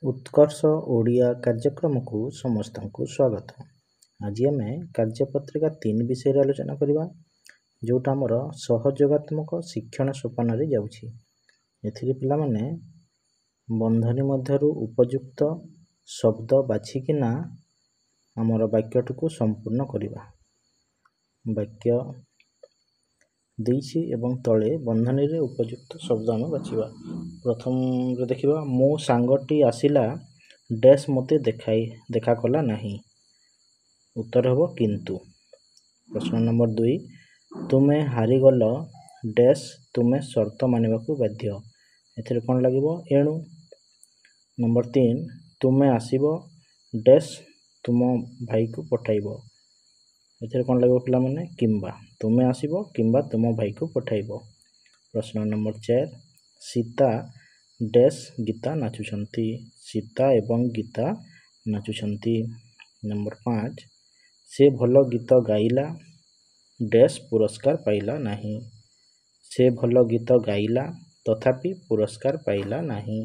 उत्कर्ष ओडिया कार्यक्रम को समस्त को स्वागत। आज आम कार्यपत्रिका 3 विषय आलोचना करवा जोटा आमर सहयोगात्मक शिक्षण सोपान जाऊँगी। एथिरे पिला माने बंधनी मध्यरु उपयुक्त शब्द बाछिकिना आमर वाक्यटी को संपूर्ण करवा। वाक्य देइछि एवं तले बंधनी रे उपयुक्त शब्द आम बाछिबा। प्रथम रे देखिबा मो सांगटी आसिला डैश मते देखा कला नहीं। उत्तर हेबो किंतु। प्रश्न नंबर 2 तुमे हारी गल डैश तुमे शर्त मानिबाकू बाध्य। एथिरे कोन लागिबो एणु। नंबर 3 तुमे आसीबो डैश तुम भाई को पठाइबो। एथिरे कोन लागिबो पिला माने किंबा। तुमे आसीबो किंबा तुम भाई को पठाइबो। प्रश्न नंबर 4 सीता डैश गीता नाचुछंती। सीता एवं गीता नाचुछंती। नंबर 5 से भल गीत गाइला डैश पुरस्कार पाइला नहीं। से भल गीत गाइला तथापि पुरस्कार पाइला नहीं।